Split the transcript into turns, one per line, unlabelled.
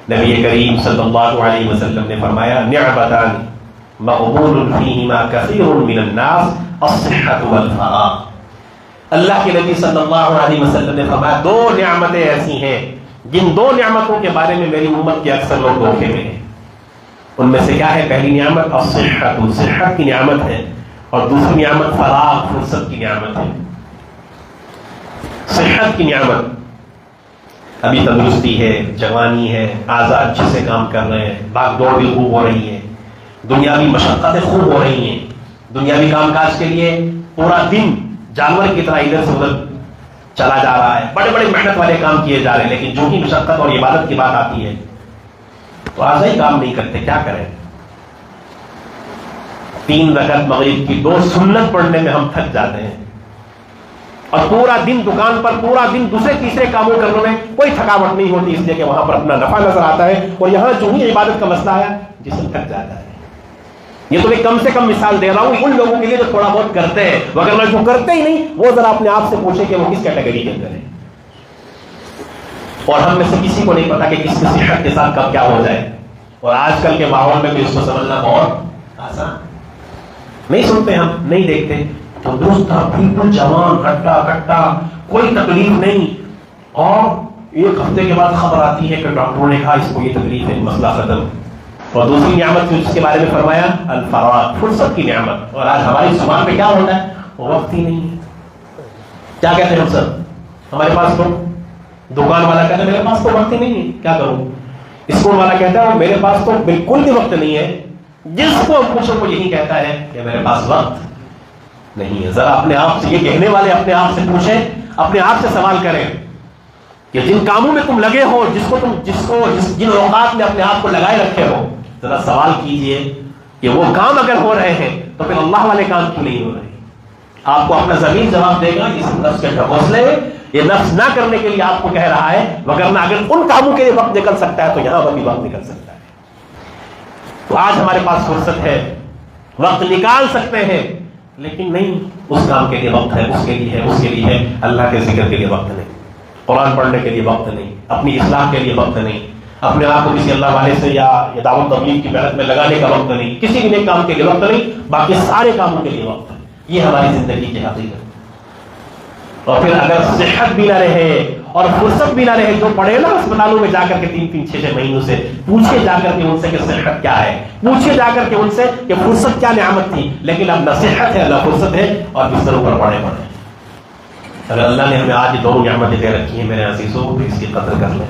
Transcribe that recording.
نبی کریم صلی اللہ علیہ وسلم نے فرمایا نعمتان مغبون فیہما کثیر من الناس الصحۃ والفراغ. اللہ کے نبی صلی اللہ علیہ وسلم نے فرمایا دو نعمتیں ایسی ہیں جن دو نعمتوں کے بارے میں میری امت کے اکثر لوگ دھوکے میں ہیں. ان میں سے کیا ہے؟ پہلی نعمت الصحۃ، صحت کی نعمت ہے، اور دوسری نعمت فراغ، فرصت کی نعمت ہے. صحت کی نعمت، ابھی تندرستی ہے، جوانی ہے، اعضاء اچھے سے کام کر رہے ہیں، بھاگ دوڑ بھی خوب ہو رہی ہے، دنیاوی مشقتیں خوب ہو رہی ہیں، دنیاوی کام کاج کے لیے پورا دن جانور کی طرح ادھر سے ادھر چلا جا رہا ہے، بڑے بڑے محنت والے کام کیے جا رہے ہیں، لیکن جو ہی مشقت اور عبادت کی بات آتی ہے تو اعضاء کام نہیں کرتے. کیا کریں؟ 3 رکعت مغرب کی 2 سنت پڑھنے میں ہم تھک جاتے ہیں، اور پورا دن دکان پر، پورا دن دوسرے تیسرے کاموں کرنے میں کوئی تھکاوٹ نہیں ہوتی، اس لیے کہ وہاں پر اپنا نفع نظر آتا ہے، اور یہاں جو ہی عبادت کا مسئلہ ہے جسم تھک جاتا ہے. یہ تو میں کم سے کم مثال دے رہا ہوں ان لوگوں کے لیے جو تھوڑا بہت کرتے ہیں، وگرنہ جو کرتے ہی نہیں وہ ذرا اپنے آپ سے پوچھے کہ وہ کس کیٹیگری کے اندر ہے. اور ہم میں سے کسی کو نہیں پتا کہ کس کی صحت کے ساتھ کب کیا ہو جائے، اور آج کل کے ماحول میں بھی اس کو سمجھنا بہت آسان. نہیں سنتے، ہم نہیں دیکھتے، تندرست تھا، بالکل جوان، ہٹا کٹا، کوئی تکلیف نہیں، اور 1 ہفتے کے بعد خبر آتی ہے کہ ڈاکٹروں نے کہا اس کو یہ تکلیف ہے، مسئلہ ختم. اور دوسری نعمت جس کے بارے میں فرمایا الفراغ، فرصت کی نعمت. اور آج ہماری زبان پہ کیا ہوتا ہے؟ وقت ہی نہیں ہے. کیا کہتے ہیں ہم سب؟ ہمارے پاس تو، دکان والا کہتا ہے میرے پاس تو وقت ہی نہیں ہے، کیا کروں؟ اسکول والا کہتا ہے میرے پاس تو بالکل بھی وقت نہیں ہے. جس کو پوچھو وہ یہی کہتا ہے کہ میرے پاس وقت نہیں ہے. ذرا اپنے آپ سے، یہ کہنے والے اپنے آپ سے پوچھیں، اپنے آپ سے سوال کریں کہ جن کاموں میں تم لگے ہو، جن اوقات میں اپنے آپ کو لگائے رکھے ہو، ذرا سوال کیجئے کہ وہ کام اگر ہو رہے ہیں تو پھر اللہ والے کام کیوں نہیں ہو رہے؟ آپ کو اپنا ضمیر جواب دے گا. اس نفس کے حوصلے، یہ نفس نہ کرنے کے لیے آپ کو کہہ رہا ہے، وگرنہ اگر ان کاموں کے لیے وقت نکل سکتا ہے تو یہاں پر بھی وقت نکل سکتا ہے. تو آج ہمارے پاس فرصت ہے، وقت نکال سکتے ہیں، لیکن نہیں اس کام کے لیے وقت ہے، اس کے لیے ہے، اس کے لیے ہے. اللہ کے ذکر کے لیے وقت نہیں، قرآن پڑھنے کے لیے وقت نہیں، اپنی اصلاح کے لیے وقت نہیں، اپنے آپ کو کسی اللہ والے سے یا دعوت تبلیغ کی محنت میں لگانے کا وقت نہیں، کسی بھی نیک کام کے لیے وقت نہیں، باقی سارے کاموں کے لیے وقت ہے. یہ ہماری زندگی کی حقیقت. اور پھر اگر صحت بھی نہ رہے اور فرصت بھی نہ رہے، جو پڑے نا اسپتالوں میں جا کر کے 3-3 6-6 مہینوں سے، پوچھے جا کر کے ان سے کہ صحت کیا ہے، پوچھے جا کر کے ان سے کہ فرصت کیا نعمت تھی، لیکن اب نہ صحت ہے نہ فرصت ہے، اور بستروں پر پڑے پڑے. اگر اللہ نے ہمیں آج 2 نعمتیں دے رکھی ہیں میرے عزیزوں، تو اس کی قدر کر لیں.